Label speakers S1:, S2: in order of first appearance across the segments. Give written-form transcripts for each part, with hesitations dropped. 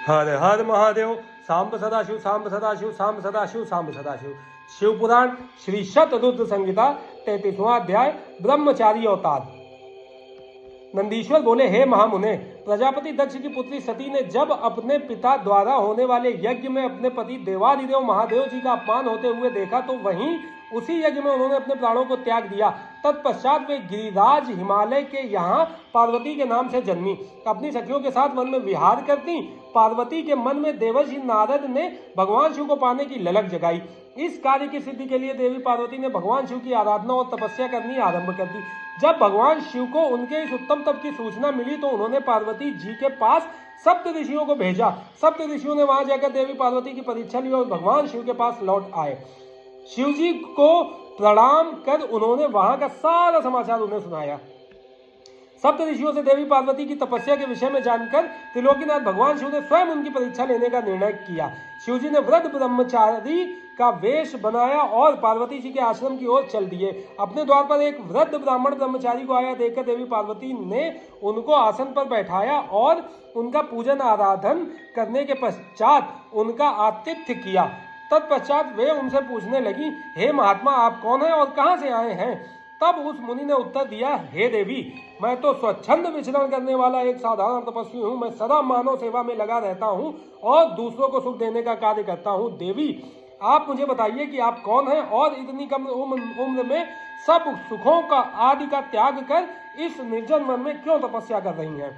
S1: हर हर महादेव। सांब सदाशिव, सांब सदाशिव, सांब सदाशिव, सांब सदाशिव। शिव पुराण श्री शतरुद्र संहिता 33वां अध्याय ब्रह्मचारी अवतार। नंदीश्वर बोले, हे महामुने, प्रजापति दक्ष की पुत्री सती ने जब अपने पिता द्वारा होने वाले यज्ञ में अपने पति देवादिदेव महादेव जी का अपमान होते हुए देखा तो वहीं उसी यज्ञ में उन्होंने अपने प्राणों को त्याग दिया। तत्पश्चात वे गिरिराज हिमालय के यहाँ पार्वती के नाम से जन्मी। अपनी सखियों के साथ वन में विहार करती पार्वती के मन में देवर्षि नारद ने भगवान शिव को पाने की ललक जगाई। इस कार्य की सिद्धि के लिए देवी पार्वती ने भगवान शिव की आराधना और तपस्या करनी आरंभ कर दी। जब भगवान शिव को उनके इस उत्तम तप की सूचना मिली तो उन्होंने पार्वती जी के पास सप्त ऋषियों को भेजा। सप्त ऋषियों ने वहां जाकर देवी पार्वती की परीक्षा ली और भगवान शिव के पास लौट आए। शिव जी को प्रणाम कर उन्होंने वहां का सारा समाचार उन्हें सुनाया। सप्त ऋषियों से देवी पार्वती की तपस्या के विषय में जानकर त्रिलोकीनाथ भगवान शिव ने स्वयं उनकी परीक्षा लेने का निर्णय किया। शिव जी ने वृद्ध ब्रह्मचारी का वेश बनाया और पार्वती जी के आश्रम की ओर चल दिए। अपने द्वार पर एक वृद्ध ब्राह्मण ब्रह्मचारी को आया देखकर देवी पार्वती ने उनको आसन पर बैठाया और उनका पूजन आराधन करने के पश्चात उनका आतिथ्य किया। तत्पश्चात वे उनसे पूछने लगी, हे महात्मा, आप कौन हैं और कहां से आए हैं? तब उस मुनि ने उत्तर दिया, हे देवी, मैं तो स्वच्छंद विचरण करने वाला एक साधारण तपस्वी हूँ। मैं सदा मानव सेवा में लगा रहता हूँ और दूसरों को सुख देने का कार्य करता हूँ। देवी, आप मुझे बताइए कि आप कौन हैं और इतनी कम उम्र में सब सुखों का आदि का त्याग कर इस निर्जन वन में क्यों तपस्या कर रही हैं?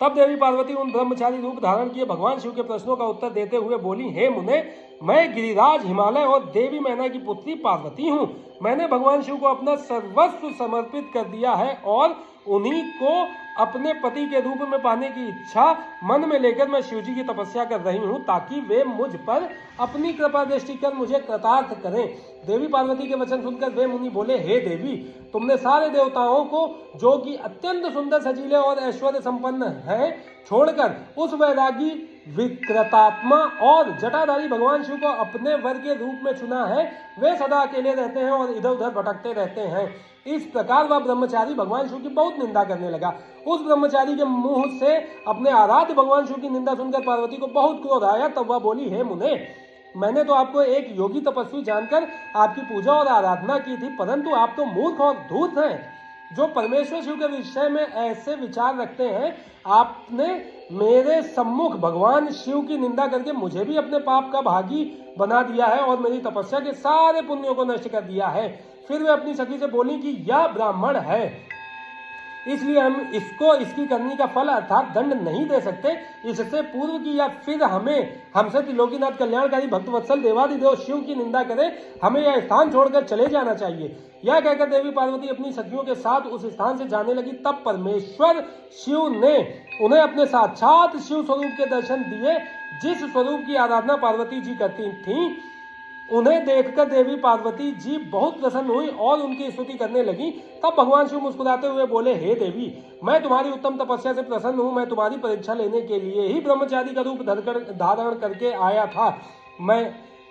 S1: तब देवी पार्वती उन ब्रह्मचारी रूप धारण किए भगवान शिव के प्रश्नों का उत्तर देते हुए बोली, हे मुने, मैं गिरिराज हिमालय और देवी मैना की पुत्री पार्वती हूँ। मैंने भगवान शिव को अपना सर्वस्व समर्पित कर दिया है और उन्हीं को अपने पति के रूप में पाने की इच्छा मन में लेकर मैं शिव जी की तपस्या कर रही हूँ ताकि वे मुझ पर अपनी कृपा दृष्टि कर मुझे कृतार्थ करें। देवी पार्वती के वचन सुनकर वे मुनि बोले, हे देवी, तुमने सारे देवताओं को जो कि अत्यंत सुंदर, सजीले और ऐश्वर्य संपन्न है छोड़कर उस वैरागी, विकृतात्मा और जटाधारी भगवान शिव को अपने वर के रूप में चुना है। वे सदा अकेले रहते हैं और इधर उधर भटकते रहते हैं। इस प्रकार वह ब्रह्मचारी भगवान शिव की बहुत निंदा करने लगा। उस ब्रह्मचारी के मुंह से अपने आराध्य भगवान शिव की निंदा सुनकर पार्वती को बहुत क्रोध आया। तब वह बोली, हे मुने, मैंने तो आपको एक योगी तपस्वी जानकर आपकी पूजा और आराधना की थी, परंतु आप तो मूर्ख और धूर्त हैं जो परमेश्वर शिव के विषय में ऐसे विचार रखते हैं। आपने मेरे सम्मुख भगवान शिव की निंदा करके मुझे भी अपने पाप का भागी बना दिया है और मेरी तपस्या के सारे पुण्यों को नष्ट कर दिया है। फिर वे अपनी सखी से बोली कि यह ब्राह्मण है, इसलिए हम इसको इसकी करनी का फल अर्थात दंड नहीं दे सकते। इससे पूर्व की या फिर हमसे त्रिलोकीनाथ कल्याणकारी भक्तवत्सल देवादिदेव शिव की निंदा करे, हमें यह स्थान छोड़कर चले जाना चाहिए। यह कहकर देवी पार्वती अपनी सखियों के साथ उस स्थान से जाने लगी। तब परमेश्वर शिव ने उन्हें अपने साक्षात शिव स्वरूप के दर्शन दिए, जिस स्वरूप की आराधना पार्वती जी करती थी। उन्हें देखकर देवी पार्वती जी बहुत प्रसन्न हुई और उनकी स्तुति करने लगी। तब भगवान शिव मुस्कुराते हुए बोले, हे देवी, मैं तुम्हारी उत्तम तपस्या से प्रसन्न हूँ। मैं तुम्हारी परीक्षा लेने के लिए ही ब्रह्मचारी का रूप धारण करके आया था।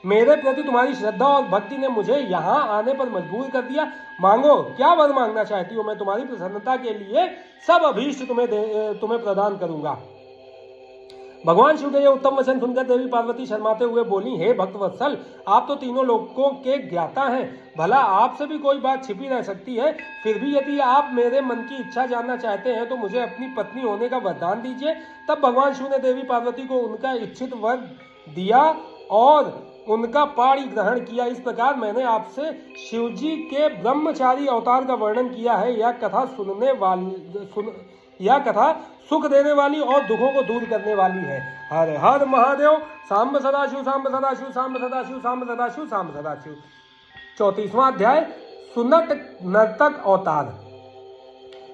S1: मेरे प्रति तुम्हारी श्रद्धा और भक्ति ने मुझे यहाँ आने पर मजबूर कर दिया। मांगो, क्या वर मांगना चाहती हो? मैं तुम्हारी प्रसन्नता के लिए सब अभीष्ट तुम्हें प्रदान करूंगा। भगवान शिव के ये उत्तम वचन सुनकर देवी पार्वती शर्माते हुए बोली, हे भक्तवत्सल, आप तो तीनों लोकों के ज्ञाता हैं। भला आपसे भी कोई बात छिपी रह सकती है? फिर भी यदि आप मेरे मन की इच्छा जानना चाहते हैं तो मुझे अपनी पत्नी होने का वरदान दीजिए। तब भगवान शिव ने देवी पार्वती को उनका इच्छित वर दिया और उनका पाणी ग्रहण किया। इस प्रकार मैंने आपसे शिवजी के ब्रह्मचारी अवतार का वर्णन किया है। यह कथा सुख देने वाली और दुखों को दूर करने वाली है। हर हर महादेव। सांब सदाशिव, सांब सदाशिव, सांब सदाशिव, सांब सदाशिव, सांब सदाशिव। 34वां अध्याय सुनक नर्तक अवतार।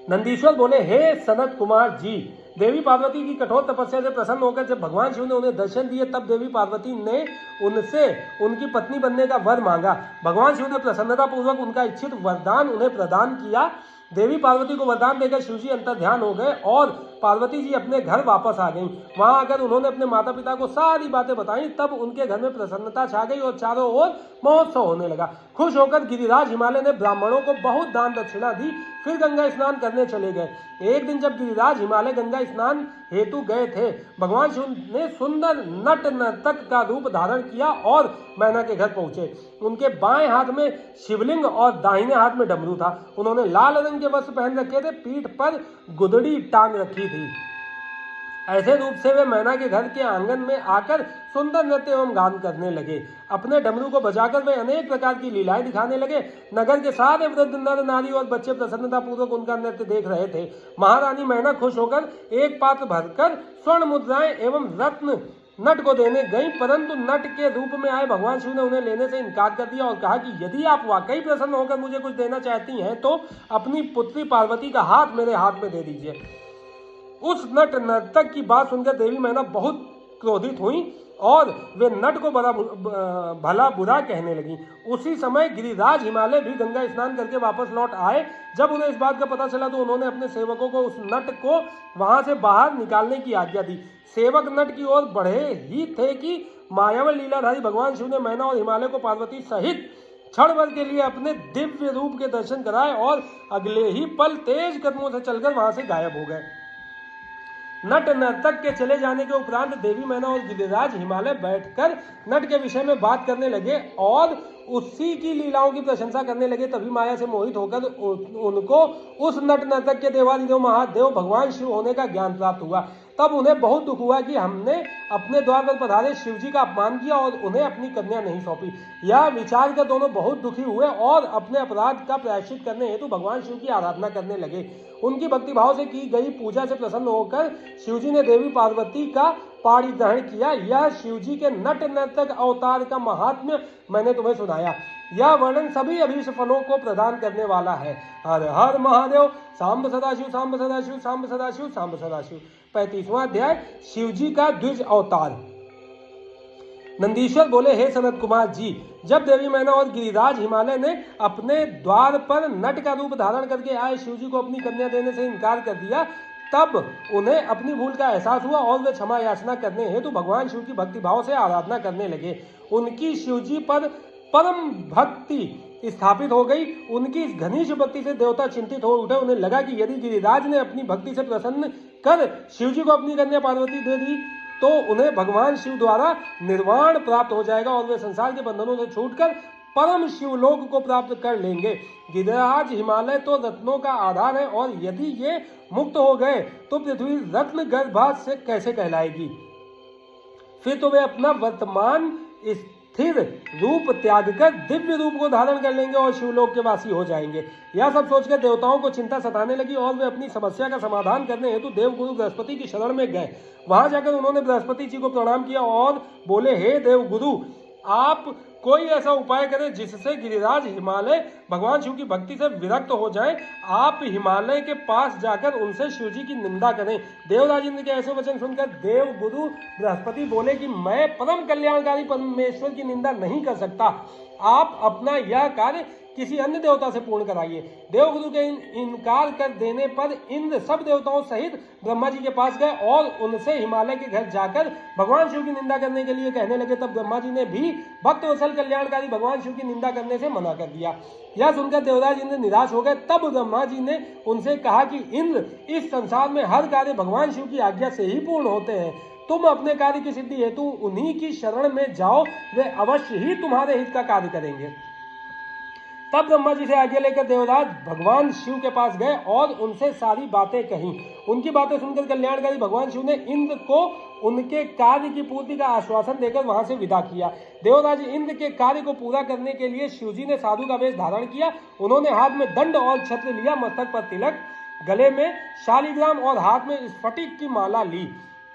S1: नंदीश्वर बोले, हे सनत कुमार जी, देवी पार्वती की कठोर तपस्या से प्रसन्न होकर जब भगवान शिव ने उन्हें दर्शन दिए तब देवी पार्वती ने उनसे उनकी पत्नी बनने का वर मांगा। भगवान शिव ने प्रसन्नता पूर्वक उनका इच्छित वरदान उन्हें प्रदान किया। देवी पार्वती को वरदान देकर शिवजी अंतर्ध्यान हो गए और पार्वती जी अपने घर वापस आ गईं। वहां आकर उन्होंने अपने माता पिता को सारी बातें बताई। तब उनके घर में प्रसन्नता छा गई और चारों ओर महोत्सव होने लगा। खुश होकर गिरिराज हिमालय ने ब्राह्मणों को बहुत दान दक्षिणा दी, फिर गंगा स्नान करने चले गए। एक दिन जब गिरिराज हिमालय गंगा स्नान हेतु गए थे, भगवान शिव ने सुंदर नट नर्तक का रूप धारण किया और मैना के घर पहुंचे। उनके बाएं हाथ में शिवलिंग और दाहिने हाथ में डमरू था। उन्होंने लाल रंग के वस्त्र पहन रखे थे, पीठ पर गुदड़ी टांग रखी थी। ऐसे रूप से वे मैना के घर के आंगन में आकर सुंदर नृत्य एवं गान करने लगे। अपने डमरू को बजाकर वे अनेक प्रकार की लीलाएं दिखाने लगे। नगर के सारे वृद्ध नर नारी और बच्चे प्रसन्नता पूर्वक उनका नृत्य देख रहे थे। महारानी मैना खुश होकर एक पात्र भरकर स्वर्ण मुद्राएं एवं रत्न नट को देने गई, परंतु नट के रूप में आए भगवान शिव ने उन्हें लेने से इनकार कर दिया और कहा कि यदि आप वाकई प्रसन्न होकर मुझे कुछ देना चाहती हैं तो अपनी पुत्री पार्वती का हाथ मेरे हाथ में दे दीजिए। उस नट नर्तक की बात सुनकर देवी मैना बहुत क्रोधित हुई और वे नट को भला बुरा कहने लगी। उसी समय गिरिराज हिमालय भी गंगा स्नान करके वापस लौट आए। जब उन्हें इस बात का पता चला तो उन्होंने अपने सेवकों को उस नट को वहां से बाहर निकालने की आज्ञा दी। सेवक नट की ओर बढ़े ही थे कि मायावी लीलाधारी भगवान शिव ने मैना और हिमालय को पार्वती सहित क्षण भर के लिए अपने दिव्य रूप के दर्शन कराए और अगले ही पल तेज कदमों से चलकर वहां से गायब हो गए। नट नर्तक के चले जाने के उपरांत देवी मैना और गिरिराज हिमालय बैठकर नट के विषय में बात करने लगे और उसी की लीलाओं की प्रशंसा करने लगे। तभी माया से मोहित होकर उनको उस नट नर्तक के देवादिदेव महादेव भगवान शिव होने का ज्ञान प्राप्त हुआ। तब उन्हें बहुत दुख हुआ कि हमने अपने द्वार पर पधारे शिव जी का अपमान किया और उन्हें अपनी कन्या नहीं सौंपी। यह विचार कर दोनों बहुत दुखी हुए और अपने अपराध का प्रायश्चित करने हेतु भगवान शिव की आराधना करने लगे। उनकी भक्तिभाव से की गई पूजा से प्रसन्न होकर शिवजी ने देवी पार्वती का पाणी ग्रहण किया। यह शिवजी के नट नर्तक अवतार का महात्म्य मैंने तुम्हें सुनाया। यह वर्णन सभी अभीष्ट फलों को प्रदान करने वाला है। हर हर महादेव। सांब सदाशिव, सांब सदाशिव, सांब सदाशिव, सांब सदाशिव। 35वां अध्याय शिवजी का द्विज अवतार। नंदीश्वर बोले, हे सनत कुमार जी, जब देवी मैना और गिरिराज हिमालय ने अपने द्वार पर नट का रूप धारण करके आए शिवजी को अपनी कन्या देने से इनकार कर दिया, तब उन्हें अपनी भूल का एहसास हुआ और वे क्षमा याचना करने हेतु भगवान शिव की भक्ति भाव से आराधना करने लगे। उनकी शिवजी पर परम भक्ति स्थापित हो गई। उनकी इस घनिष्ठ भक्ति से देवता चिंतित हो उठे। उन्हें लगा कि यदि गिरिराज ने अपनी भक्ति से प्रसन्न कर शिवजी को अपनी कन्या पार्वती दे दी तो उन्हें भगवान शिव द्वारा निर्वाण प्राप्त हो जाएगा और वे संसार के बंधनों से छूटकर परम शिवलोक को प्राप्त कर लेंगे। गिरिराज हिमालय तो रत्नों का आधार है और यदि ये मुक्त हो गए तो पृथ्वी रत्न गर्भा से कैसे कहलाएगी। फिर तो वे अपना वर्तमान स्थिर रूप त्याग कर दिव्य रूप को धारण कर लेंगे और शिवलोक के वासी हो जाएंगे। यह सब सोचकर देवताओं को चिंता सताने लगी और वे अपनी समस्या का समाधान करने हेतु देवगुरु बृहस्पति की शरण में गए। वहां जाकर उन्होंने बृहस्पति जी को प्रणाम किया और बोले, हे देवगुरु, आप कोई ऐसा उपाय करें जिससे गिरिराज हिमालय भगवान शिव की भक्ति से विरक्त हो जाएं। आप हिमालय के पास जाकर उनसे शिवजी की निंदा करें। देवराज इंद्र के ऐसे वचन सुनकर देव गुरु बृहस्पति बोले कि मैं परम कल्याणकारी परमेश्वर की निंदा नहीं कर सकता। आप अपना यह कार्य किसी अन्य देवता से पूर्ण कराइए। देवगुरु के इनकार कर देने पर इंद्र सब देवताओं सहित ब्रह्मा जी के पास गए और उनसे हिमालय के घर जाकर भगवान शिव की निंदा करने के लिए कहने लगे। तब ब्रह्मा जी ने भी भक्त वत्सल कल्याणकारी भगवान शिव की निंदा करने से मना कर दिया। यह सुनकर देवराज इंद्र निराश हो गए। तब ब्रह्मा जी ने उनसे कहा कि इंद्र, इस संसार में हर कार्य भगवान शिव की आज्ञा से ही पूर्ण होते हैं। तुम अपने कार्य की सिद्धि हेतु उन्हीं की शरण में जाओ, वे अवश्य ही तुम्हारे हित का कार्य करेंगे। तब ब्रह्मा जी से आज्ञा लेकर देवराज भगवान शिव के पास गए और उनसे सारी बातें कहीं। उनकी बातें सुनकर कल्याणकारी भगवान शिव ने इंद्र को उनके कार्य की पूर्ति का आश्वासन देकर वहां से विदा किया। देवराज इंद्र के कार्य को पूरा करने के लिए शिवजी ने साधु का वेश धारण किया। उन्होंने हाथ में दंड और छत्र लिया, मस्तक पर तिलक, गले में शालिग्राम और हाथ में स्फटिक की माला ली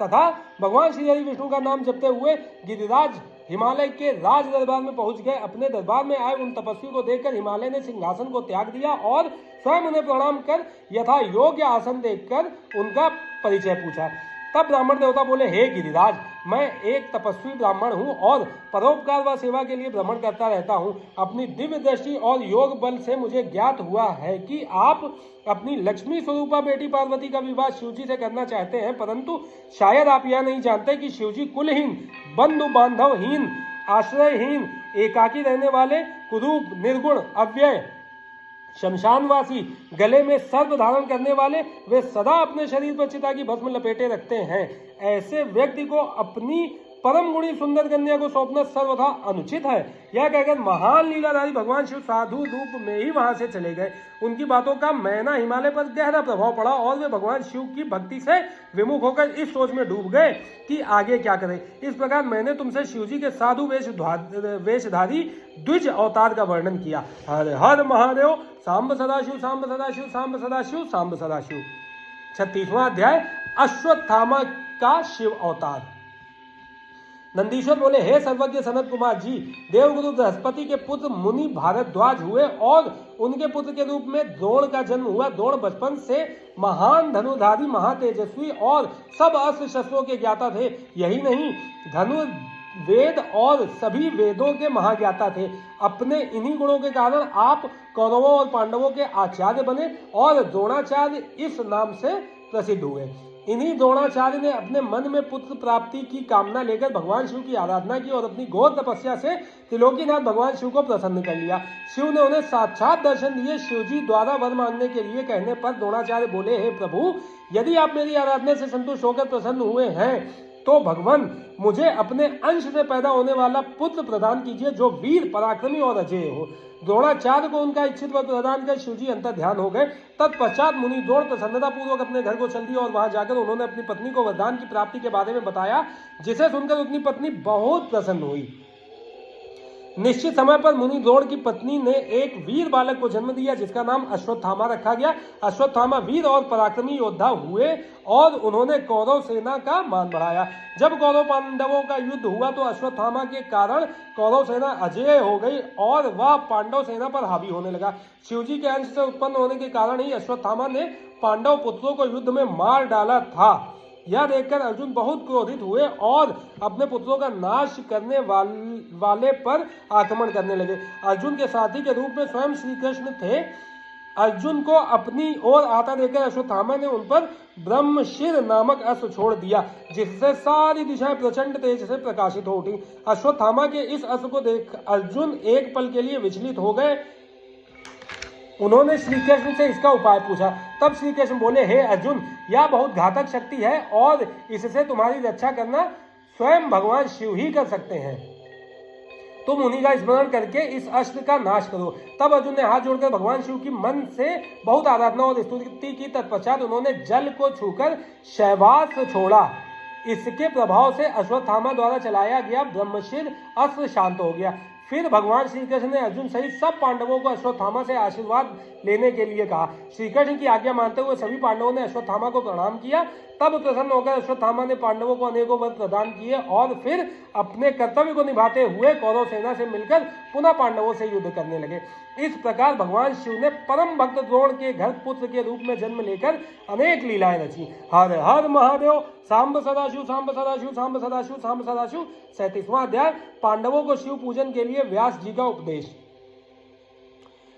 S1: तथा भगवान श्री हरि विष्णु का नाम जपते हुए गिरिराज हिमालय के राज दरबार में पहुंच गए। अपने दरबार में आए उन तपस्वी को देखकर हिमालय ने सिंहासन को त्याग दिया और स्वयं उन्हें प्रणाम कर यथा योग्य आसन देखकर उनका परिचय पूछा। तब ब्राह्मण देवता बोले, हे गिरिराज, मैं एक तपस्वी ब्राह्मण हूँ और परोपकार व सेवा के लिए भ्रमण करता रहता हूँ। अपनी दिव्य दृष्टि और योग बल से मुझे ज्ञात हुआ है कि आप अपनी लक्ष्मी स्वरूपा बेटी पार्वती का विवाह शिवजी से करना चाहते हैं, परंतु शायद आप यह नहीं जानते कि शिवजी कुलहीन, बंधु बांधवहीन, आश्रयहीन, एकाकी रहने वाले, कुरूप, निर्गुण, अव्यय, शमशानवासी, गले में सर्प धारण करने वाले, वे सदा अपने शरीर पर चिता की भस्म लपेटे रखते हैं। ऐसे व्यक्ति को अपनी परम गुणी सुंदर कन्या को सौंपना सर्वथा अनुचित है। यह कहकर महान लीलाधारी भगवान शिव साधु रूप में ही वहां से चले गए। उनकी बातों का मैना हिमालय पर गहरा प्रभाव पड़ा और वे भगवान शिव की भक्ति से विमुख होकर इस सोच में डूब गए कि आगे क्या करें। इस प्रकार मैंने तुमसे शिवजी के साधु वेशधारी द्विज अवतार का वर्णन किया। हर हर महादेव। सांब सदाशिव, सांब सदाशिव, सांब सदाशिव, सांब सदाशिव। 36वां अध्याय, अश्वत्थामा का शिव अवतार। नंदीश्वर बोले, हे सर्वज्ञ सनत कुमार जी, देवगुरु बृहस्पति के पुत्र मुनि भारद्वाज हुए और उनके पुत्र के रूप में द्रोण का जन्म हुआ। द्रोण बचपन से महान धनुधारी, महातेजस्वी और सब अस्त्र शस्त्रों के ज्ञाता थे। यही नहीं, धनुर्वेद और सभी वेदों के महाज्ञाता थे। अपने इन्हीं गुणों के कारण आप कौरवों और पांडवों के आचार्य बने और द्रोणाचार्य इस नाम से प्रसिद्ध हुए। इन्हीं द्रोणाचार्य ने अपने मन में पुत्र प्राप्ति की कामना लेकर भगवान शिव की आराधना की और अपनी घोर तपस्या से त्रिलोकीनाथ भगवान शिव को प्रसन्न कर लिया। शिव ने उन्हें साक्षात दर्शन दिए। शिवजी द्वारा वर मांगने के लिए कहने पर द्रोणाचार्य बोले, हे प्रभु, यदि आप मेरी आराधना से संतुष्ट होकर प्रसन्न हुए हैं तो भगवान मुझे अपने अंश से पैदा होने वाला पुत्र प्रदान कीजिए जो वीर, पराक्रमी और अजेय हो। द्रोणाचार्य को उनका इच्छित वर प्रदान कर शिवजी अंतर ध्यान हो गए। तत्पश्चात मुनि द्रोण प्रसन्नता पूर्वक अपने घर को चल दिए और वहां जाकर उन्होंने अपनी पत्नी को वरदान की प्राप्ति के बारे में बताया, जिसे सुनकर उनकी पत्नी बहुत प्रसन्न हुई। निश्चित समय पर मुनि द्रोण की पत्नी ने एक वीर बालक को जन्म दिया जिसका नाम अश्वत्थामा रखा गया। अश्वत्थामा वीर और पराक्रमी योद्धा हुए और उन्होंने कौरव सेना का मान बढ़ाया। जब कौरव पांडवों का युद्ध हुआ तो अश्वत्थामा के कारण कौरव सेना अजेय हो गई और वह पांडव सेना पर हावी होने लगा। शिवजी के अंश से उत्पन्न होने के कारण ही अश्वत्थामा ने पांडव पुत्रों को युद्ध में मार डाला था। यह देखकर अर्जुन बहुत क्रोधित हुए और अपने पुत्रों का नाश करने वाले पर आक्रमण करने लगे। अर्जुन के साथी के रूप में स्वयं श्री कृष्ण थे। अर्जुन को अपनी ओर आता देखकर अश्वत्थामा ने उन पर ब्रह्मशिर नामक अस्त्र छोड़ दिया, जिससे सारी दिशाएं प्रचंड तेज से प्रकाशित हो उठी। अश्वत्थामा के इस अस्त्र को देख अर्जुन एक पल के लिए विचलित हो गए। उन्होंने श्री कृष्ण से इसका उपाय पूछा। तब श्री कृष्ण बोले, हे अर्जुन, यह बहुत घातक शक्ति है और इससे तुम्हारी रक्षा करना स्वयं भगवान शिव ही कर सकते हैं। तुम उन्हीं का स्मरण करके इस अस्त्र का नाश करो। तब अर्जुन ने हाथ जोड़कर भगवान शिव की मन से बहुत आराधना और स्तुति की। तत्पश्चात उन्होंने जल को छूकर शैवास्त्र छोड़ा। इसके प्रभाव से अश्वत्थामा द्वारा चलाया गया ब्रह्मशिर अस्त्र शांत हो गया। फिर भगवान श्री कृष्ण ने अर्जुन सहित सब पांडवों को अश्वत्थामा से आशीर्वाद लेने के लिए कहा। श्री कृष्ण की आज्ञा मानते हुए सभी पांडवों ने अश्वत्थामा को प्रणाम किया। तब प्रसन्न होकर अश्वत्थामा ने पांडवों को अनेकों वर प्रदान किए और फिर अपने कर्तव्य को निभाते हुए कौरव सेना से मिलकर पुनः पांडवों से युद्ध करने लगे। इस प्रकार भगवान शिव ने परम भक्त द्रोण के घर पुत्र के रूप में जन्म लेकर अनेक लीलाएं रची। हर हर महादेव। सांब सदाशिव, सांब सदाशिव, सांब सदाशिव, सांब सदाशिव। 37वां अध्याय, पांडवों को शिव पूजन के लिए व्यास जी का उपदेश।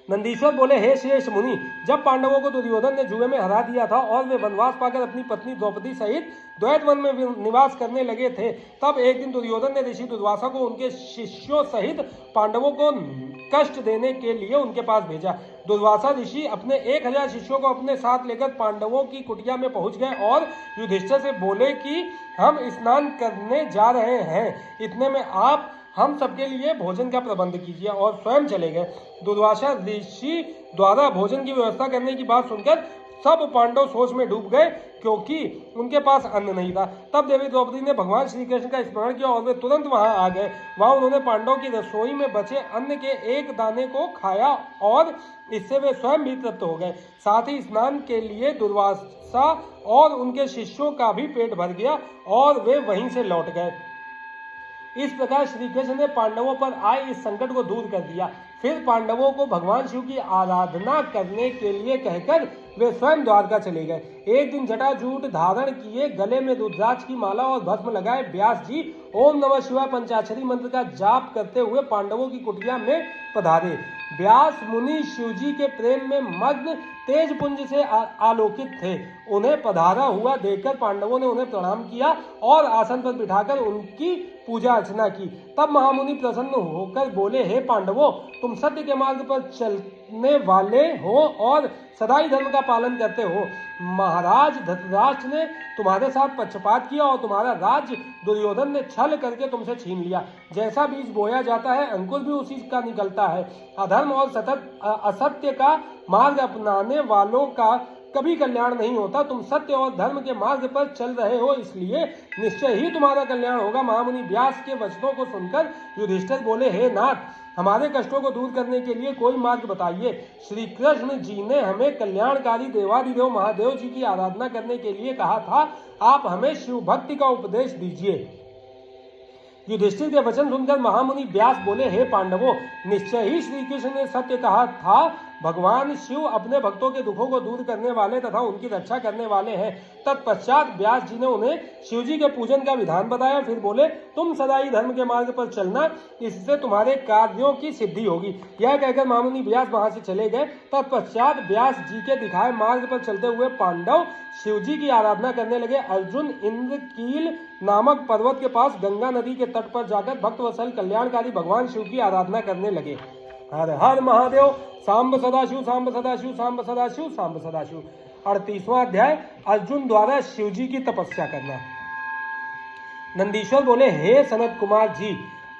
S1: नंदीश्वर बोले, हे शेष मुनि, जब पांडवों को दुर्योधन ने जुए में हरा दिया था और वे वनवास पाकर अपनी पत्नी द्रौपदी सहित द्वैत वन में निवास करने लगे थे, तब एक दिन दुर्योधन ने ऋषि दुर्वासा को उनके शिष्यों सहित पांडवों को कष्ट देने के लिए उनके पास भेजा। दुर्वासा ऋषि अपने 1000 शिष्यों को अपने साथ लेकर पांडवों की कुटिया में पहुंच गए और युधिष्ठिर से बोले कि हम स्नान करने जा रहे हैं, इतने में आप हम सबके लिए भोजन का प्रबंध कीजिए, और स्वयं चले गए। दुर्वासा ऋषि द्वारा भोजन की व्यवस्था करने की बात सुनकर सब पांडव सोच में डूब गए, क्योंकि उनके पास अन्न नहीं था। तब देवी द्रौपदी ने भगवान श्री कृष्ण का स्मरण किया और वे तुरंत वहां आ गए। वहां उन्होंने पांडवों की रसोई में बचे अन्न के एक दाने को खाया और इससे वे स्वयं भी तृप्त हो गए। साथ ही स्नान के लिए दुर्वासा और उनके शिष्यों का भी पेट भर गया और वे वहीं से लौट गए। इस प्रकार श्री कृष्ण ने पांडवों पर आए इस संकट को दूर कर दिया। फिर पांडवों को भगवान शिव की आराधना करने के लिए कहकर वे स्वयं द्वारका चले गए। एक दिन जटाजूट धारण किए, गले में रुद्राक्ष की माला और भस्म लगाए व्यास जी ओम नमः शिवाय पंचाक्षरी मंत्र का जाप करते हुए पांडवों की कुटिया में पधारे। व्यास मुनि शिवजी के प्रेम में मग्न तेज पुंज से आलोकित थे। उन्हें पधारा हुआ देखकर पांडवों ने उन्हें प्रणाम किया और आसन पर बिठाकर उनकी पूजा अर्चना की। तब महामुनि प्रसन्न होकर बोले, हे पांडवों, तुम सत्य के मार्ग पर चलने वाले हो और सदाई धर्म का पालन करते हो। महाराज धृतराष्ट्र ने तुम्हारे साथ पक्षपात किया और तुम्हारा राज्य दुर्योधन ने छल करके तुमसे छीन लिया। जैसा बीज बोया जाता है अंकुर भी उसी का निकलता है। अधर्म और असत्य का मार्ग अपनाने वालों का कभी कल्याण नहीं होता। तुम सत्य और धर्म के मार्ग पर चल रहे हो, इसलिए निश्चय ही तुम्हारा कल्याण होगा। महामुनि व्यास के वचनों को सुनकर युधिष्ठिर बोले, हे नाथ, हमारे कष्टों को दूर करने के लिए कोई मार्ग बताइए। श्री कृष्ण जी ने हमें कल्याणकारी देवादिदेव महादेव जी की आराधना करने के लिए कहा था। आप हमें शिव भक्ति का उपदेश दीजिए। युधिष्ठिर के वचन सुनकर महामुनि व्यास बोले, हे पांडवों, निश्चय ही श्री कृष्ण ने सत्य कहा था। भगवान शिव अपने भक्तों के दुखों को दूर करने वाले तथा उनकी रक्षा करने वाले हैं। तत्पश्चात व्यास जी ने उन्हें शिव जी के पूजन का विधान बताया। फिर बोले, तुम सदाई धर्म के मार्ग पर चलना, इससे तुम्हारे कार्यों की सिद्धि होगी। यह कहकर महामुनि व्यास वहां से चले गए। तत्पश्चात व्यास जी के दिखाए मार्ग पर चलते हुए पांडव शिव जी की आराधना करने लगे। अर्जुन इंद्रकील नामक पर्वत के पास गंगा नदी के तट पर जाकर भक्तवत्सल कल्याणकारी भगवान शिव की आराधना करने लगे। हर हर महादेव। सांब सदाशिव, सांब सदाशिव, सांब सदाशिव, सांब सदाशिव। 38वां अध्याय, अर्जुन द्वारा शिव जी की तपस्या करना। नंदीश्वर बोले, हे सनत कुमार जी,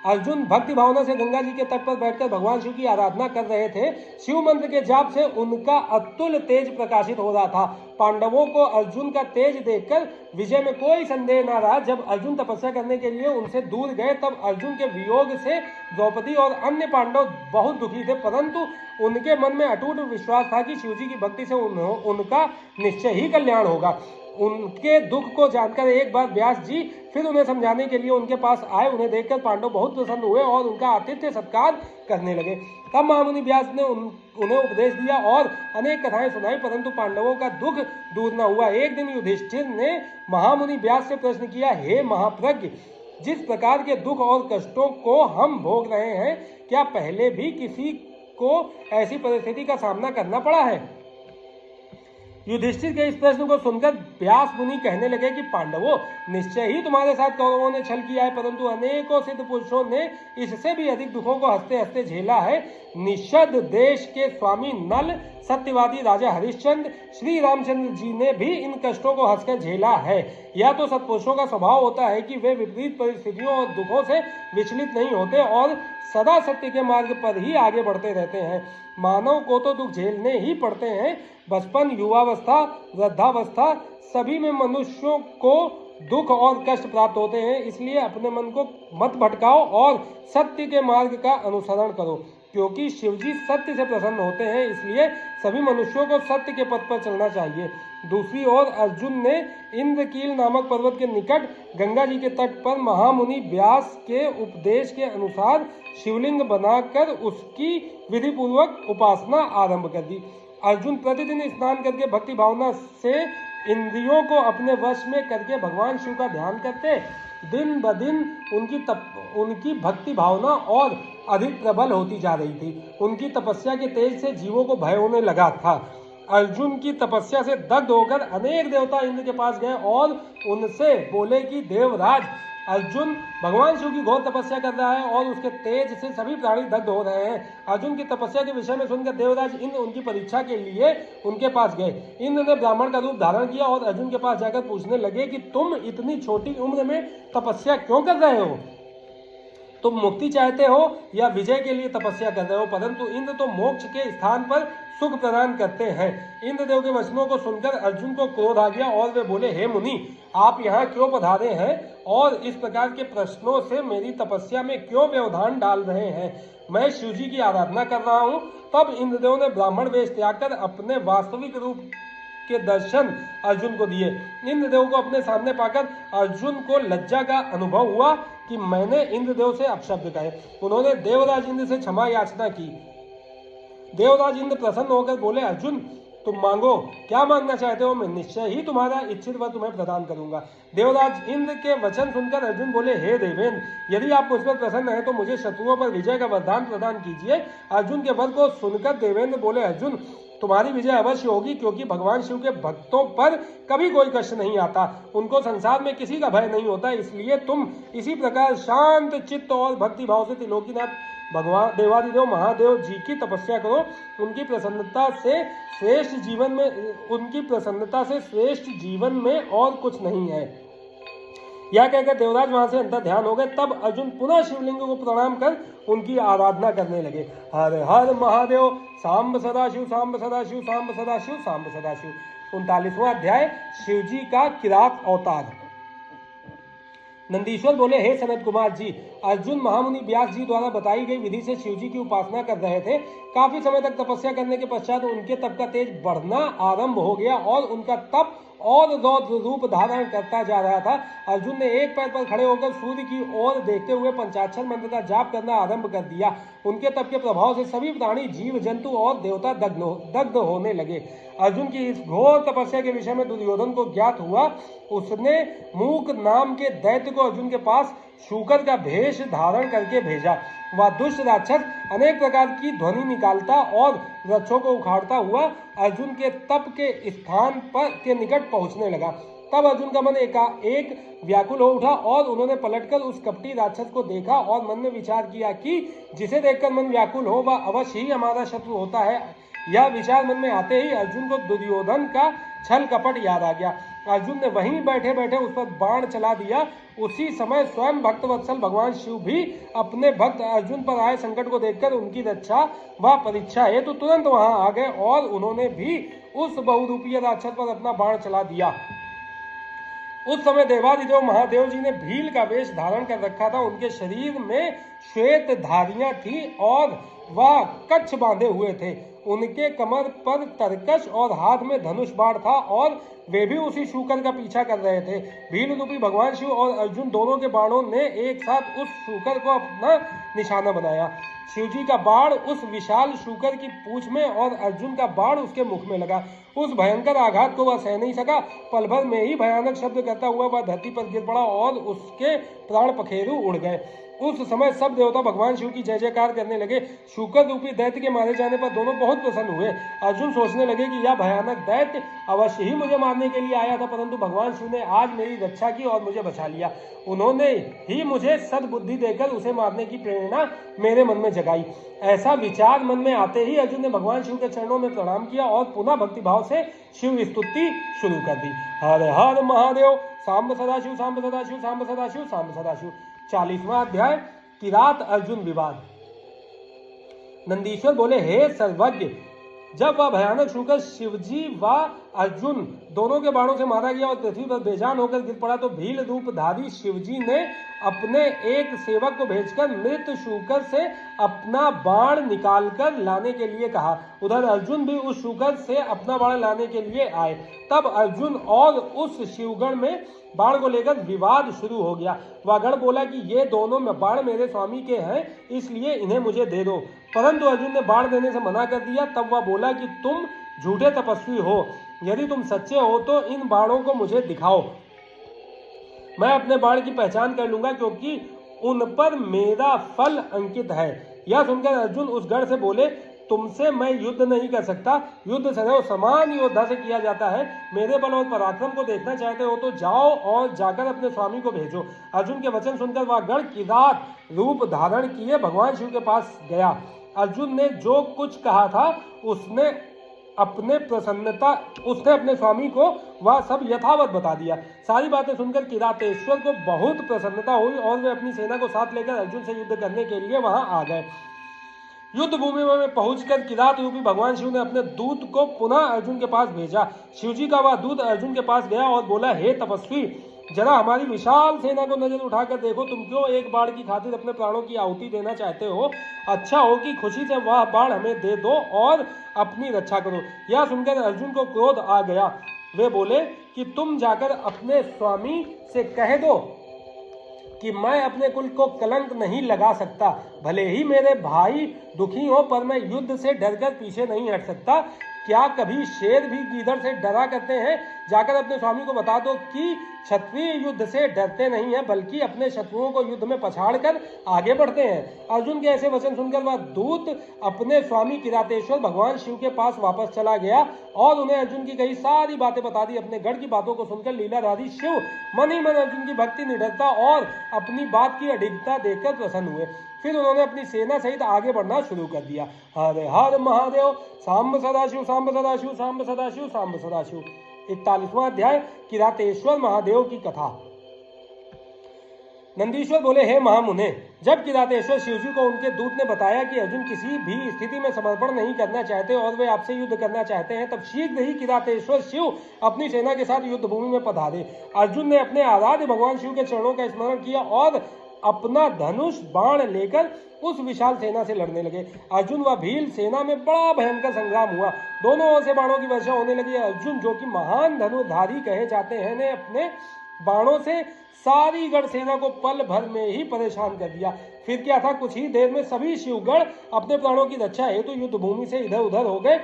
S1: अर्जुन भक्ति भावना से गंगा जी के तट पर बैठकर भगवान शिव की आराधना कर रहे थे। शिव मंत्र के जाप से उनका अतुल तेज प्रकाशित हो रहा था। पांडवों को अर्जुन का तेज देखकर विजय में कोई संदेह न रहा। जब अर्जुन तपस्या करने के लिए उनसे दूर गए, तब अर्जुन के वियोग से द्रौपदी और अन्य पांडव बहुत दुखी थे, परंतु उनके मन में अटूट विश्वास था कि शिव जी की भक्ति से उनका निश्चय ही कल्याण होगा। उनके दुख को जानकर एक बार व्यास जी फिर उन्हें समझाने के लिए उनके पास आए। उन्हें देखकर पांडव बहुत प्रसन्न हुए और उनका आतिथ्य सत्कार करने लगे। तब महामुनि व्यास ने उन्हें उपदेश दिया और अनेक कथाएं सुनाई, परंतु पांडवों का दुख दूर न हुआ। एक दिन युधिष्ठिर ने महामुनि व्यास से प्रश्न किया, हे महाप्रज्ञ, जिस प्रकार के दुख और कष्टों को हम भोग रहे हैं, क्या पहले भी किसी को ऐसी परिस्थिति का सामना करना पड़ा है? युधिष्ठिर के इस प्रश्न को सुनकर व्यास मुनि कहने लगे कि पांडवों, निश्चय ही तुम्हारे साथ कौरवों ने छल किया है, परंतु अनेकों सिद्ध पुरुषों ने इससे भी अधिक दुखों को हंसते हंसते झेला है। निषद देश के स्वामी नल, सत्यवादी राजा हरिश्चंद्र, श्री रामचंद्र जी ने भी इन कष्टों को हंसकर झेला है। यह तो सत्पुरुषों का स्वभाव होता है कि वे विपरीत परिस्थितियों और दुखों से विचलित नहीं होते और सदा सत्य के मार्ग पर ही आगे बढ़ते रहते हैं। मानव को तो दुख झेलने ही पड़ते हैं। बचपन, युवावस्था, वृद्धावस्था, सभी में मनुष्यों को दुख और कष्ट प्राप्त होते हैं। इसलिए अपने मन को मत भटकाओ और सत्य के मार्ग का अनुसरण करो, क्योंकि शिवजी सत्य से प्रसन्न होते हैं। इसलिए सभी मनुष्यों को सत्य के पथ पर चलना चाहिए। दूसरी ओर अर्जुन ने इंद्रकील नामक पर्वत के निकट गंगा जी के तट पर महामुनि व्यास के उपदेश के अनुसार शिवलिंग बनाकर उसकी विधि पूर्वक उपासना आरंभ कर दी। अर्जुन प्रतिदिन स्नान करके भक्ति भावना से इंद्रियों को अपने वश में करके भगवान शिव का ध्यान करते। दिन ब दिन उनकी भक्ति भावना और अधिक प्रबल होती जा रही थी। उनकी तपस्या के तेज से जीवों को भय होने लगा था। अर्जुन की तपस्या से दग्ध होकर अनेक देवता इंद्र के पास गए और उनसे बोले कि देवराज, अर्जुन भगवान शिव की घोर तपस्या कर रहा है और उसके तेज से सभी प्राणी दग्ध हो रहे हैं। अर्जुन की तपस्या के विषय में सुनकर देवराज इंद्र उनकी परीक्षा के लिए उनके पास गए। इंद्र ने ब्राह्मण का रूप धारण किया और अर्जुन के पास जाकर पूछने लगे कि तुम इतनी छोटी उम्र में तपस्या क्यों कर रहे हो? तुम मुक्ति चाहते हो या विजय के लिए तपस्या कर रहे हो? परंतु इंद्र तो मोक्ष के स्थान पर सुख प्रदान करते हैं। इंद्रदेव के वचनों को सुनकर अर्जुन को क्रोध आ गया और वे बोले, हे मुनि, आप यहाँ क्यों पधारे हैं और इस प्रकार के प्रश्नों से मेरी तपस्या में क्यों व्यवधान डाल रहे हैं? मैं शिव जी की आराधना कर रहा हूँ। तब इंद्रदेव ने ब्राह्मण वेश त्याग कर अपने वास्तविक रूप के दर्शन अर्जुन को दिए। इंद्रदेव को अपने सामने पाकर अर्जुन को लज्जा का अनुभव हुआ कि मैंने इंद्रदेव से अपशब्द कहे। उन्होंने देवराज इंद्र से क्षमा याचना की। देवराज इंद्र प्रसन्न होकर बोले, अर्जुन, तुम मांगो, क्या मांगना चाहते हो, मैं निश्चय ही तुम्हारा इच्छित वर तुम्हें प्रदान करूंगा। देवराज इंद्र के वचन सुनकर अर्जुन बोले, हे देवेंद्र, यदि आप मुझ पर प्रसन्न हैं तो मुझे शत्रुओं पर विजय का वरदान प्रदान कीजिए। अर्जुन के वर को सुनकर देवेंद्र बोले, अर्जुन, तुम्हारी विजय अवश्य होगी, क्योंकि भगवान शिव के भक्तों पर कभी कोई कष्ट नहीं आता, उनको संसार में किसी का भय नहीं होता। इसलिए तुम इसी प्रकार शांत चित्त और भक्ति भाव से त्रिलोकीनाथ भगवान देवादिदेव महादेव जी की तपस्या करो। उनकी प्रसन्नता से श्रेष्ठ जीवन में और कुछ नहीं है। यह कहकर देवराज वहां से अंतर ध्यान हो गए। तब अर्जुन पुनः शिवलिंग को प्रणाम कर उनकी आराधना करने लगे। हर हर महादेव, सांब सदाशिव, सांब सदाशिव, सांब सदाशिव, सांब सदाशिव। 39वां अध्याय, शिवजी का किरात अवतार। नंदीश्वर बोले, हे सनत कुमार जी, अर्जुन महामुनि व्यास जी द्वारा बताई गई विधि से शिवजी की उपासना कर रहे थे। काफी समय तक तपस्या करने के पश्चात उनके तप का तेज बढ़ना आरंभ हो गया और उनका तप और रौद्र रूप धारण करता जा रहा था। अर्जुन ने एक पैर पर खड़े होकर सूर्य की ओर देखते हुए पंचाक्षर मंत्र का जाप करना आरंभ कर दिया। उनके तप के प्रभाव से सभी प्राणी, जीव जंतु और देवता दग्ध होने लगे। अर्जुन की इस घोर तपस्या के विषय में दुर्योधन को ज्ञात हुआ। उसने मूक नाम के दैत्य को अर्जुन के पास शूकर का भेष धारण करके भेजा। वह दुष्ट राक्षस अनेक प्रकार की ध्वनि निकालता और वृक्षों को उखाड़ता हुआ अर्जुन के तप के स्थान पर के निकट पहुंचने लगा। तब अर्जुन का मन एक व्याकुल हो उठा और उन्होंने पलटकर उस कपटी राक्षस को देखा और मन में विचार किया कि जिसे देखकर मन व्याकुल हो वह अवश्य ही हमारा शत्रु होता है। यह विचार मन में आते ही अर्जुन को दुर्योधन का छल कपट याद आ गया। अर्जुन ने वहीं बैठे बैठे उस पर बाण चला दिया। उसी समय स्वयं भक्तवत्सल भगवान शिव भी अपने भक्त अर्जुन पर आए संकट को देखकर उनकी रक्षा व परीक्षा हेतु तुरंत वहां आ गए और उन्होंने भी उस बहुरूपीय राक्षस पर अपना बाण चला दिया। उस समय देवादिदेव महादेव जी ने भील का वेश धारण कर रखा था। उनके शरीर में श्वेत धारियां थी और वह कच्छ बांधे हुए थे। उनके कमर पर तरकश और हाथ में धनुष बाण था और वे भी उसी शूकर का पीछा कर रहे थे। भील रूपी भगवान शिव और अर्जुन दोनों के बाणों ने एक साथ उस शूकर को अपना निशाना बनाया। शिवजी का बाण उस विशाल शूकर की पूंछ में और अर्जुन का बाण उसके मुख में लगा। उस भयंकर आघात को वह सह नहीं सका। पल भर में ही भयानक शब्द करता हुआ वह धरती पर गिर पड़ा और उसके प्राण पखेरु उड़ गए। उस समय सब देवता भगवान शिव की जय जयकार करने लगे। शूकर रूपी दैत्य के मारे जाने पर दोनों बहुत प्रसन्न हुए। अर्जुन सोचने लगे कि यह भयानक दैत्य अवश्य ही मुझे मारने के लिए आया था, परंतु भगवान शिव ने आज मेरी रक्षा की और मुझे बचा लिया। उन्होंने ही मुझे सद्बुद्धि देकर उसे मारने की प्रेरणा मेरे मन में जगाई। ऐसा विचार मन में आते ही अर्जुन ने भगवान शिव के चरणों में प्रणाम किया और पुनः भक्तिभाव से शिव स्तुति शुरू कर दी। हर हर महादेव, सांब सदाशिव, सांब सदाशिव, सांब सदाशिव, सांब सदाशिव। 40वां अध्याय, किरात अर्जुन विवाद। नंदीश्वर बोले, हे सर्वज्ञ, जब वह भयानक शूकर शिवजी व अर्जुन दोनों के बाणों से मारा गया और पृथ्वी पर बेजान होकर गिर पड़ा तो भील रूपधारी शिवजी ने अपने एक सेवक को भेजकर मृत शूकर से अपना बाण निकालकर लाने के लिए कहा। उधर अर्जुन भी उस शूकर से अपना बाण लाने के लिए आए। तब अर्जुन और उस शिवगण में बाण को लेकर विवाद शुरू हो गया। वह गण बोला कि ये दोनों बाण मेरे स्वामी के हैं, इसलिए इन्हें मुझे दे दो। परंतु अर्जुन ने बाण देने से मना कर दिया। तब वह बोला कि तुम झूठे तपस्वी हो, यदि तुम सच्चे हो तो इन बाणों को मुझे दिखाओ, मैं अपने बाण की पहचान कर लूंगा, क्योंकि उन पर मेरा फल अंकित है। यह सुनकर अर्जुन उस गण से बोले, तुमसे मैं युद्ध नहीं कर सकता। युद्ध सदैव समान योद्धा से किया जाता है। मेरे बल और पराक्रम को देखना चाहते हो तो जाओ और जाकर अपने स्वामी को भेजो। अर्जुन के वचन सुनकर वह गण किरात रूप धारण किए भगवान शिव के पास गया। अर्जुन ने जो कुछ कहा था उसने अपने स्वामी को वह सब यथावत बता दिया। सारी बातें सुनकर किरातेश्वर को बहुत प्रसन्नता हुई और वे अपनी सेना को साथ लेकर अर्जुन से युद्ध करने के लिए वहां आ गए। युद्ध भूमि में पहुंचकर किरात रूपी भगवान शिव ने अपने दूत को पुनः अर्जुन के पास भेजा। शिवजी का वह दूत अर्जुन के पास गया और बोला, हे तपस्वी, जरा हमारी विशाल सेना को नजर उठाकर देखो। तुम क्यों एक बाण की खातिर अपने प्राणों की आहुति देना चाहते हो? अच्छा हो कि खुशी से वह बाण हमें दे दो और अपनी रक्षा करो। यह सुनकर अर्जुन को क्रोध आ गया। वे बोले कि तुम जाकर अपने स्वामी से कह दो कि मैं अपने कुल को कलंक नहीं लगा सकता। भले ही मेरे भाई दुखी हो, पर मैं युद्ध से डरकर पीछे नहीं हट सकता। क्या कभी शेर भी गीदड़ से डरा करते हैं? जाकर अपने स्वामी को बता दो कि क्षत्रिय युद्ध से डरते नहीं हैं, बल्कि अपने शत्रुओं को युद्ध में पछाड़कर आगे बढ़ते हैं। अर्जुन के ऐसे वचन सुनकर वह दूत अपने स्वामी किरातेश्वर भगवान शिव के पास वापस चला गया और उन्हें अर्जुन की कही सारी बातें बता दी। अपने गढ़ की बातों को सुनकर लीलाधारी शिव मन ही मन अर्जुन की भक्ति, निडरता और अपनी बात की अडिगता देखकर प्रसन्न हुए। फिर उन्होंने अपनी सेना सहित आगे बढ़ना शुरू कर दिया। हर हर महादेव, सांब सदाशिव, सांब सदाशिव, सांब सदाशिव, सांब सदाशिव। 41वां अध्याय, किरातेश्वर महादेव की कथा। नंदीश्वर बोले, हे महामुने, जब किरातेश्वर शिवजी को उनके दूत ने बताया कि अर्जुन किसी भी स्थिति में समर्पण नहीं करना चाहते और वे आपसे युद्ध करना चाहते हैं, तब शीघ्र ही किरातेश्वर शिव अपनी सेना के साथ युद्ध भूमि में पधारे। अर्जुन ने अपने आराध्य भगवान शिव के चरणों का स्मरण किया और अपना धनुष बाण लेकर उस विशाल सेना से लड़ने लगे। अर्जुन व भील सेना में बड़ा भयंकर संग्राम हुआ। दोनों ओर से बाणों की वर्षा होने लगी। अर्जुन, जो कि महान धनुर्धारी कहे जाते हैं, ने अपने बाणों से सारी गढ़ सेना को पल भर में ही परेशान कर दिया। फिर क्या था, कुछ ही देर में सभी शिवगढ़ अपने प्राणों की रक्षा हेतु युद्ध भूमि से इधर उधर हो गए,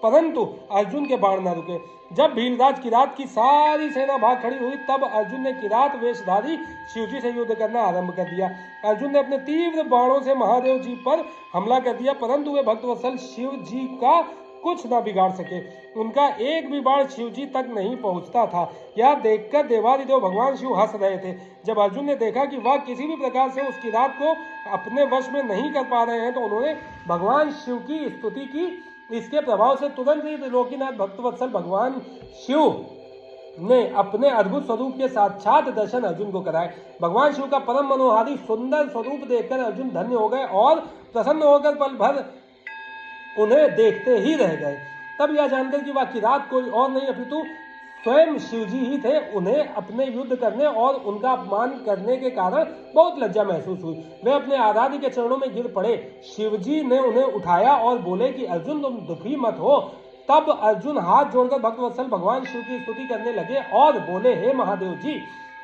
S1: परंतु अर्जुन के बाण न रुके। जब भीलराज किरात की सारी सेना भाग खड़ी हुई, तब अर्जुन ने किरात वेशधारी शिवजी से युद्ध करना आरंभ कर दिया। अर्जुन ने अपने तीव्र बाणों से महादेव जी पर हमला कर दिया, परंतु वे भक्तवत्सल शिव जी का कुछ न बिगाड़ सके। उनका एक भी बाण शिवजी तक नहीं पहुंचता था। यह देखकर देवादिदेव भगवान शिव हंस रहे थे। जब अर्जुन ने देखा कि वह किसी भी प्रकार से उस किरात को अपने वश में नहीं कर पा रहे हैं, तो उन्होंने भगवान शिव की स्तुति की। इसके प्रभाव से तुरंत ही त्रिलोकीनाथ भक्तवत्सल भगवान शिव ने अपने अद्भुत स्वरूप के साक्षात दर्शन अर्जुन को कराए। भगवान शिव का परम मनोहारी सुंदर स्वरूप देखकर अर्जुन धन्य हो गए और प्रसन्न होकर पल भर उन्हें देखते ही रह गए। तब यह जानकर कि वह किरात कोई और नहीं अपितु स्वयं शिवजी ही थे, उन्हें अपने युद्ध करने और उनका अपमान करने के कारण बहुत लज्जा महसूस हुई। वे अपने आराध्य के चरणों में गिर पड़े। शिवजी ने उन्हें उठाया और बोले कि अर्जुन, तुम दुखी मत हो। तब अर्जुन हाथ जोड़कर भक्तवत्सल भगवान शिव की स्तुति करने लगे और बोले, हे महादेव जी,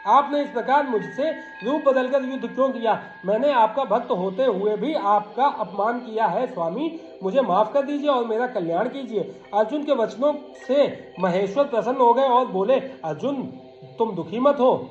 S1: आपने इस प्रकार मुझसे रूप बदलकर युद्ध क्यों किया? मैंने आपका भक्त होते हुए भी आपका अपमान किया है। स्वामी, मुझे माफ कर दीजिए और मेरा कल्याण कीजिए। अर्जुन के वचनों से महेश्वर प्रसन्न हो गए और बोले, अर्जुन, तुम दुखी मत हो।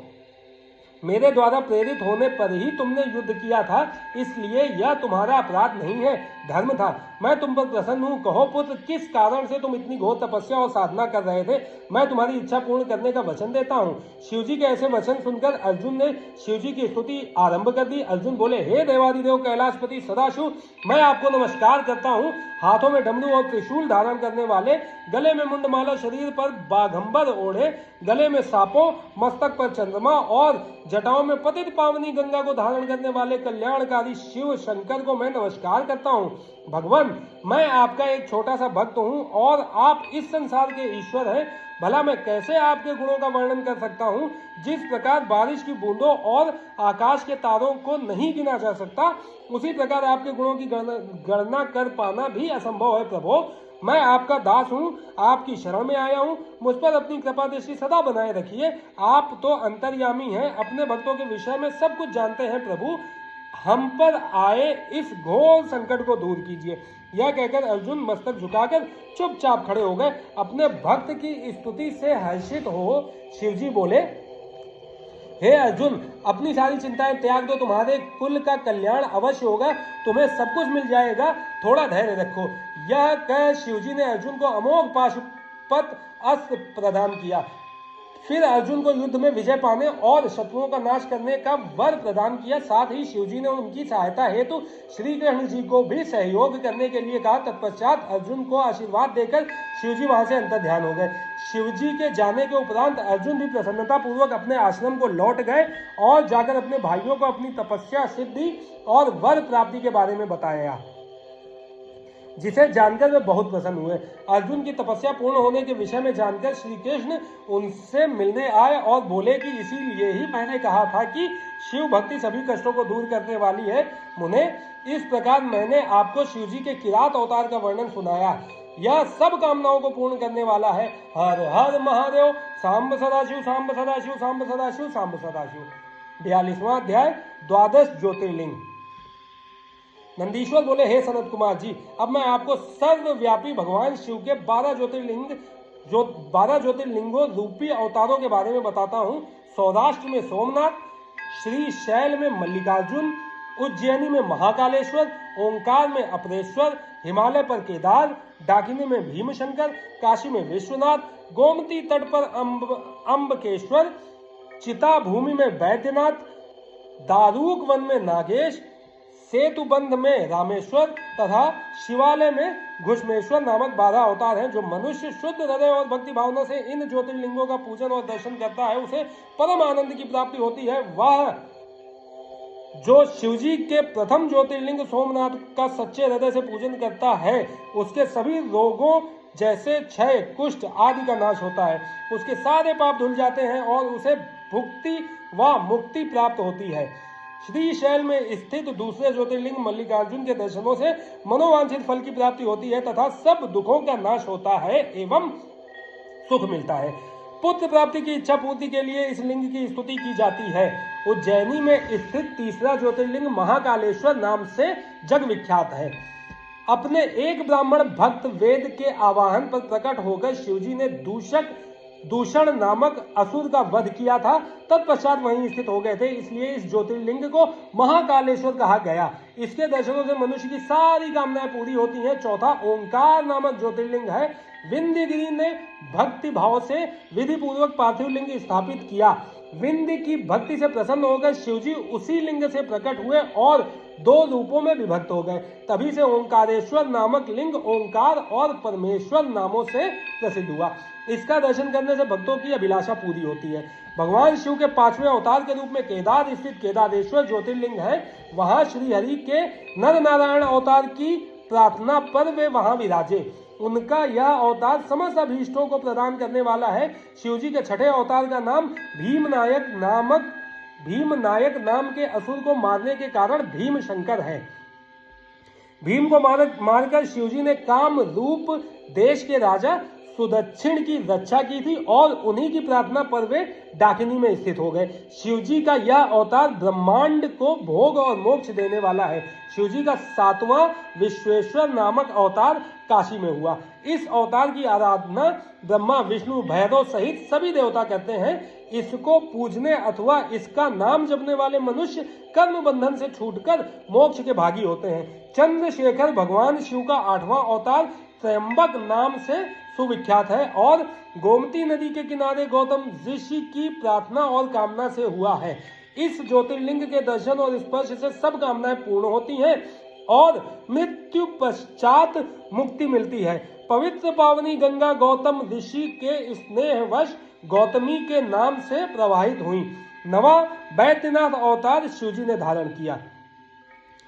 S1: मेरे द्वारा प्रेरित होने पर ही तुमने युद्ध किया था, इसलिए यह तुम्हारा अपराध नहीं है, धर्म था। मैं तुम पर प्रसन्न हूँ। कहो पुत्र, किस कारण से तुम इतनी घोर तपस्या और साधना कर रहे थे? मैं तुम्हारी इच्छा पूर्ण करने का वचन देता हूँ। शिवजी के ऐसे वचन सुनकर अर्जुन ने शिवजी की स्तुति आरंभ कर दी। अर्जुन बोले, हे देवादिदेव कैलाशपति सदाशिव, मैं आपको नमस्कार करता हूँ। हाथों में डमरू और त्रिशूल धारण करने वाले, गले में मुंडमाला, शरीर पर बाघंबर ओढ़े, गले में सांपों, मस्तक पर चंद्रमा और जटाओं में पतित पावनी गंगा को धारण करने वाले कल्याणकारी शिव शंकर को मैं नमस्कार करता हूँ। भगवान, मैं आपका एक छोटा सा भक्त हूँ और आप इस संसार के ईश्वर हैं। भला मैं कैसे आपके गुणों का वर्णन कर सकता हूँ? जिस प्रकार बारिश की बूंदों और आकाश के तारों को नहीं गिना जा सकता, उसी प्रकार आपके गुणों की गणना कर पाना भी असंभव है। प्रभु, मैं आपका दास हूँ, आपकी शरण में आया हूँ। मुझ पर अपनी कृपा दृष्टि सदा बनाए रखिए। आप तो अंतर्यामी हैं, अपने भक्तों के विषय में सब कुछ जानते हैं। प्रभु, हम पर आए इस घोर संकट को दूर कीजिए। यह कहकर अर्जुन मस्तक झुकाकर चुपचाप खड़े हो गए। अपने भक्त की स्तुति से हर्षित हो शिवजी बोले, हे अर्जुन, अपनी सारी चिंताएं त्याग दो, तुम्हारे कुल का कल्याण अवश्य होगा, तुम्हें सब कुछ मिल जाएगा, थोड़ा धैर्य रखो। यह कह शिवजी ने अर्जुन को अमोघ पाशुपत अस्त्र प्रदान किया। फिर अर्जुन को युद्ध में विजय पाने और शत्रुओं का नाश करने का वर प्रदान किया। साथ ही शिवजी ने उनकी सहायता हेतु श्री कृष्ण जी को भी सहयोग करने के लिए कहा। तत्पश्चात अर्जुन को आशीर्वाद देकर शिवजी वहां से अंतर्ध्यान हो गए। शिवजी के जाने के उपरांत अर्जुन भी प्रसन्नता पूर्वक अपने आश्रम को लौट गए और जाकर अपने भाइयों को अपनी तपस्या सिद्धि और वर प्राप्ति के बारे में बताया, जिसे जानकर वे बहुत प्रसन्न हुए। अर्जुन की तपस्या पूर्ण होने के विषय में जानकर श्री कृष्ण उनसे मिलने आए और बोले कि इसीलिए ही मैंने कहा था कि शिव भक्ति सभी कष्टों को दूर करने वाली है। मुने, इस प्रकार मैंने आपको शिवजी के किरात अवतार का वर्णन सुनाया। यह सब कामनाओं को पूर्ण करने वाला है। हर हर महादेव, सांब सदाशिव, सांब सदाशिव, सांब सदाशिव, सांब सदाशिव। 42वां अध्याय, द्वादश ज्योतिर्लिंग। नंदीश्वर बोले, हे सनत कुमार जी, अब मैं आपको सर्वव्यापी भगवान शिव के 12 ज्योतिर्लिंगों रूपी अवतारों के बारे में बताता हूँ। सौराष्ट्र में सोमनाथ, श्री शैल में मल्लिकार्जुन, उज्जैनी में महाकालेश्वर, ओंकार में अपरेश्वर, हिमालय पर केदार, डाकिनी में भीमशंकर, काशी में विश्वनाथ, गोमती तट पर अम्बकेश्वर, चिता भूमि में वैद्यनाथ, दारूक वन में नागेश, सेतुबंध में रामेश्वर तथा शिवालय में घुष्मेश्वर नामक 12 अवतार हैं। जो मनुष्य शुद्ध हृदय और भक्ति भावना से इन ज्योतिर्लिंगों का पूजन और दर्शन करता है, उसे परम आनंद की प्राप्ति होती है। वह जो शिवजी के प्रथम ज्योतिर्लिंग सोमनाथ का सच्चे हृदय से पूजन करता है, उसके सभी रोगों जैसे क्षय, कुष्ठ आदि का नाश होता है। उसके सारे पाप धुल जाते हैं और उसे भुक्ति व मुक्ति प्राप्त होती है। श्री शैल में स्थित दूसरे ज्योतिर्लिंग मल्लिकार्जुन के दर्शनों से मनोवांछित फल की प्राप्ति होती है तथा सब दुखों का नाश होता है एवं सुख मिलता है। पुत्र प्राप्ति की इच्छा पूर्ति के लिए इस लिंग की स्तुति की जाती है। उज्जैनी में स्थित तीसरा ज्योतिर्लिंग महाकालेश्वर नाम से जग विख्यात है। अपने एक ब्राह्मण भक्त वेद के आवाहन पर प्रकट होकर शिवजी ने दूषण नामक असुर का वध किया था। तत्पश्चात वहीं स्थित हो गए थे, इसलिए इस ज्योतिर्लिंग को महाकालेश्वर कहा गया। इसके दर्शनों से मनुष्य की सारी कामनाएं पूरी होती हैं। चौथा ओंकार नामक ज्योतिर्लिंग है। विंध्यगिरि ने भक्ति भाव से विधि पूर्वक पार्थिव लिंग स्थापित किया। विंध्य की भक्ति से प्रसन्न होकर शिवजी उसी लिंग से प्रकट हुए और 2 रूपों में विभक्त हो गए। तभी से ओंकारेश्वर नामक लिंग ओंकार और परमेश्वर नामों से प्रसिद्ध हुआ। इसका दर्शन करने से भक्तों की अभिलाषा पूरी होती है। भगवान शिव के 5वें अवतार के रूप में केदार स्थित केदारेश्वर ज्योतिर्लिंग है। वहां श्री हरि के नर नारायण अवतार की प्रार्थना पर वे वहां विराजे। उनका यह अवतार समस्त अभीष्टों को प्रदान करने वाला है। शिवजी के 6ठे अवतार का नाम भीमनायक नाम के असुर को मारने के कारण भीमशंकर है। भीम को मारकर शिवजी ने काम रूप देश के राजा सुदक्षिण की रक्षा की थी और उन्हीं की प्रार्थना पर वे डाकिनी में स्थित हो गए। शिवजी का यह अवतार ब्रह्मांड को भोग और मोक्ष देने वाला है। शिवजी का 7वां विश्वेश्वर नामक अवतार काशी में हुआ। इस अवतार की आराधना ब्रह्मा, विष्णु, भैरव सहित सभी देवता करते हैं। इसको पूजने अथवा इसका नाम जपने वाले मनुष्य कर्म बंधन से छूटकर मोक्ष के भागी होते हैं। चंद्रशेखर भगवान शिव का 8वां अवतार त्र्यंबक नाम से सुविख्यात है और गोमती नदी के किनारे गौतम ऋषि की प्रार्थना और कामना से हुआ है। इस ज्योतिर्लिंग के दर्शन और स्पर्श से सब कामनाएं पूर्ण होती हैं और मृत्यु पश्चात मुक्ति मिलती है। पवित्र पावनी गंगा गौतम ऋषि के स्नेहवश गौतमी के नाम से प्रवाहित हुई। 9वां वैद्यनाथ अवतार शिवजी ने धारण किया।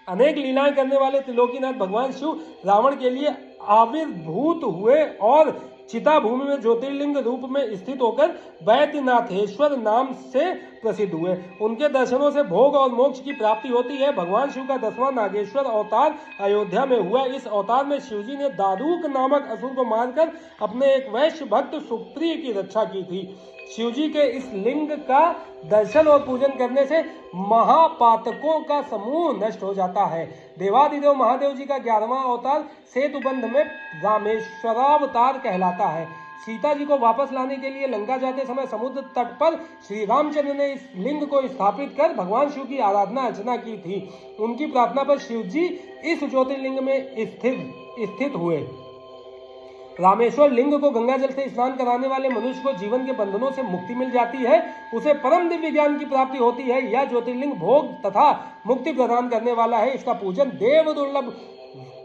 S1: अनेक लीलाएं करने वाले त्रिलोकीनाथ भगवान शिव रावण के लिए आविर्भूत हुए और चिता भूमि में ज्योतिर्लिंग रूप में स्थित होकर वैद्यनाथेश्वर नाम से प्रसिद्ध हुए। उनके दर्शनों से भोग और मोक्ष की प्राप्ति होती है। भगवान शिव का 10वां नागेश्वर अवतार अयोध्या में हुआ। इस अवतार में शिवजी ने दारूक नामक असुर को मारकर अपने एक वैश्य भक्त सुप्रिय की रक्षा की थी। शिवजी के इस लिंग का दर्शन और पूजन करने से महापातकों का समूह नष्ट हो जाता है। देवादिदेव महादेव जी का 11वां अवतार सेतुबंध में रामेश्वरावतार कहलाता है। सीता जी को वापस लाने के लिए लंका जाते समय समुद्र तट पर श्री रामचंद्र ने इस लिंग को स्थापित कर भगवान शिव की आराधना अर्चना की थी। उनकी प्रार्थना पर शिव जी इस ज्योतिर्लिंग में स्थित हुए। रामेश्वर लिंग को गंगा जल से स्नान कराने वाले मनुष्य को जीवन के बंधनों से मुक्ति मिल जाती है। उसे परम दिव्य ज्ञान की प्राप्ति होती है। यह ज्योतिर्लिंग भोग तथा मुक्ति प्रदान करने वाला है। इसका पूजन देव दुर्लभ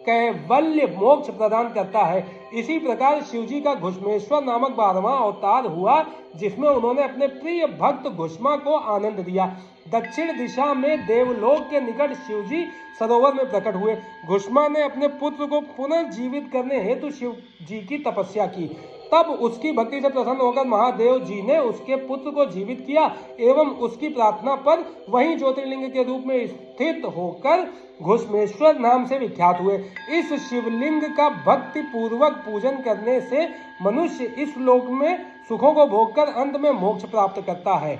S1: कैवल्य मोक्ष प्रदान करता है। इसी प्रकार शिवजी का घुष्मेश्वर नामक 12वां अवतार हुआ, जिसमें उन्होंने अपने प्रिय भक्त घुष्मा को आनंद दिया। दक्षिण दिशा में देवलोक के निकट शिवजी सरोवर में प्रकट हुए। घुष्मा ने अपने पुत्र को पुनर्जीवित करने हेतु शिव जी की तपस्या की। तब उसकी भक्ति से प्रसन्न होकर महादेव जी ने उसके पुत्र को जीवित किया एवं उसकी प्रार्थना पर वहीं ज्योतिर्लिंग के रूप में स्थित होकर घुष्मेश्वर नाम से विख्यात हुए। इस शिवलिंग का भक्ति पूर्वक पूजन करने से मनुष्य इस लोक में सुखों को भोगकर अंत में मोक्ष प्राप्त करता है।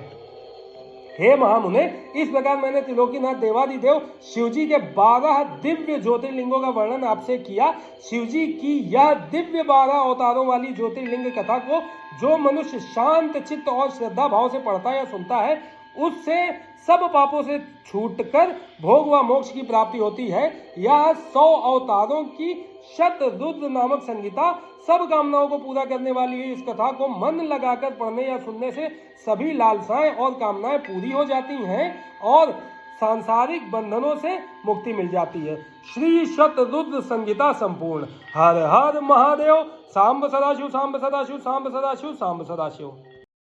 S1: हे महामुने, इस प्रकार मैंने त्रिलोकीनाथ देवादिदेव शिवजी के 12 दिव्य ज्योतिर्लिंगों का वर्णन आपसे किया। शिवजी की यह दिव्य 12 अवतारों वाली ज्योतिर्लिंग कथा को जो मनुष्य शांत चित्त और श्रद्धा भाव से पढ़ता या सुनता है, उससे सब पापों से छूटकर भोग व मोक्ष की प्राप्ति होती है। यह 100 अवतारों की शतरुद्र नामक संगीता सब कामनाओं को पूरा करने वाली है। इस कथा को मन लगाकर पढ़ने या सुनने से सभी लालसाएं और कामनाएं पूरी हो जाती हैं और सांसारिक बंधनों से मुक्ति मिल जाती है। श्री शतरुद्र संगीता संपूर्ण। हर हर महादेव। सांब सदाशिव, सांब सदाशिव, सांब सदाशिव, सांब सदाशिव।